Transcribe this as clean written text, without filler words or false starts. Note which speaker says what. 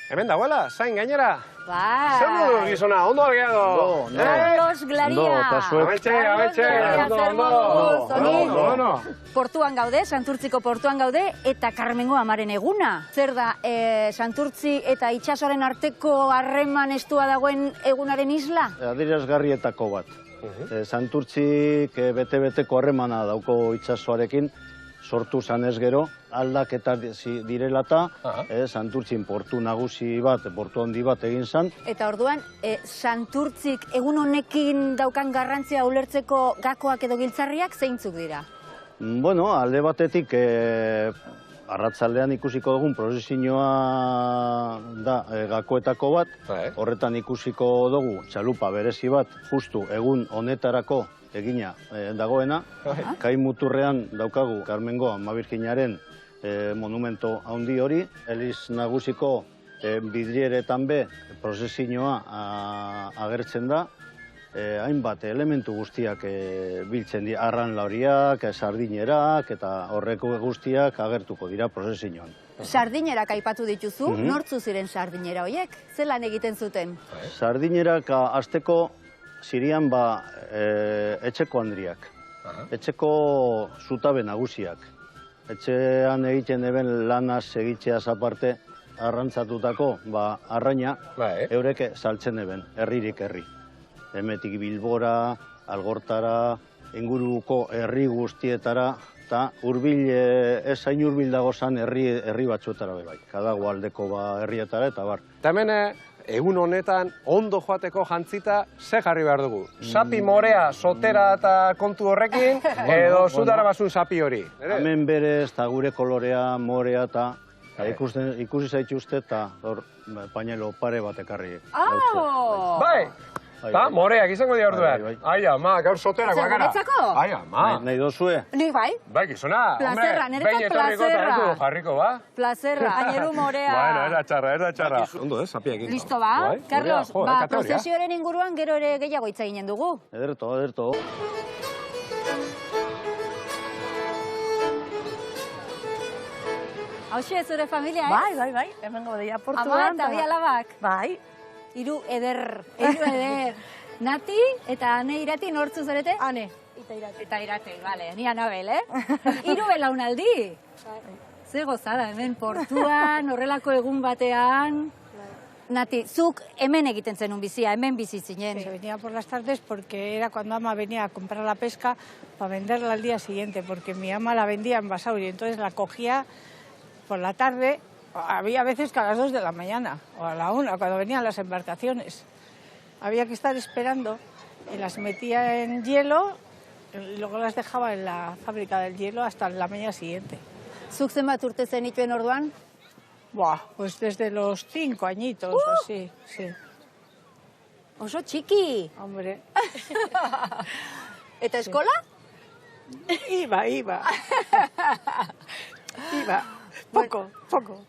Speaker 1: Hemen dagoela, zain gainera.
Speaker 2: Bai.
Speaker 1: Zer modu gizona, ondo algeado.
Speaker 2: Carlos Glaria.
Speaker 1: Ondo.
Speaker 2: Portuan gaude, Santurtziko portuan gaude, eta Karmengo amaren eguna. Zer da, Santurtzi eta itsasoaren arteko harreman estua dagoen egunaren isla?
Speaker 3: Adierazgarrietako bat. Santurtzik bete-beteko harremana dauko itsasoarekin, sortu zanez gero, aldaketak direla eta Santurtzin portu nagusi bat, portu handi bat egin zan.
Speaker 2: Eta orduan, Santurtzik egun honekin daukan garrantzia ulertzeko gakoak edo giltzarriak zeintzuk dira?
Speaker 3: Bueno, alde batetik, arratzaldean ikusiko dugun prozesioa da gakoetako bat, horretan ikusiko dugu txalupa berezi bat, justu egun honetarako egina dagoena. Kai muturrean daukagu Karmengo Ama Birjinaren monumento handi hori, Eliz Nagusiko bidrieretan be prozesioa agertzen da, hainbat elementu guztiak biltzen dira, arranla horiak, sardinerak eta horreko guztiak agertuko dira prozesioan.
Speaker 2: Sardinerak aipatu dituzu, nortzu ziren sardinera horiek? Zelan egiten zuten?
Speaker 3: Sardinerak azteko Sirian etxeko handriak, etxeko zutabe nagusiak. Etxean egiten eben lanaz egitzeaz aparte arrantzatutako arraina eureke saltzen eben, herririk herri. Hemetik Bilbora, Algortara, inguruko herri guztietara, eta hurbil, ez hain hurbil dago zan herri batzuetara bai, kadago aldeko herrietara eta bar.
Speaker 1: Eta hemen egun honetan ondo joateko jantzita ze jarri behar dugu? Sapi morea, sotera eta kontu horrekin, edo zutara basun sapi hori?
Speaker 3: Hemen berez eta gure kolorea, morea eta ikusi zaituzte eta pañelo pare bat ekarri.
Speaker 1: Bai! Eta moreak izango dira orduan. Ai, ama, gaur soterak bakara.
Speaker 2: Zegoetzako?
Speaker 1: Ai, ama.
Speaker 3: Nahi dozue?
Speaker 2: Ni bai.
Speaker 1: Bai, gizona,
Speaker 2: Plazerra,
Speaker 1: hombre,
Speaker 2: niretzat
Speaker 1: behin etorriko eta
Speaker 2: plazerra.
Speaker 1: jarriko, ba?
Speaker 2: Plazerra, aineru morea.
Speaker 1: Bueno, ez da txarra. Ondo, sapiakin.
Speaker 2: Listo ba? Carlos, prozesioaren inguruan gero ere gehiago hitz eginen dugu.
Speaker 3: Ederto.
Speaker 2: Hauxe, zure familia, ez?
Speaker 4: Bai, hemen gaudeia portuan.
Speaker 2: Ama eta bi alabak.
Speaker 4: Bai.
Speaker 2: Hiru eder. Nati eta Ane Irati nortzu zarete?
Speaker 4: Ane.
Speaker 2: Eta Irati, bale, ni Anabel, Hiru belaunaldi. Ze gozada, hemen portuan, horrelako egun batean. Nati, zuk hemen egiten zenun bizia, hemen bizi zinen.
Speaker 4: Se venía por las tardes porque era cuando ama venía a comprar la pesca para venderla al día siguiente, porque mi ama la vendía en Basauri, entonces la cogía por la tarde. Había veces que a las 2 de la mañana o a la 1, cuando venían las embarcaciones. Había que estar esperando y las metía en hielo y luego las dejaba en la fábrica del hielo hasta la mañana siguiente.
Speaker 2: Zuk zenbat urte zenituen orduan?
Speaker 4: Buah, pues desde los 5 añitos o así, sí.
Speaker 2: Oso txiki.
Speaker 4: Hombre.
Speaker 2: Eta eskola?
Speaker 4: Iba. Poco.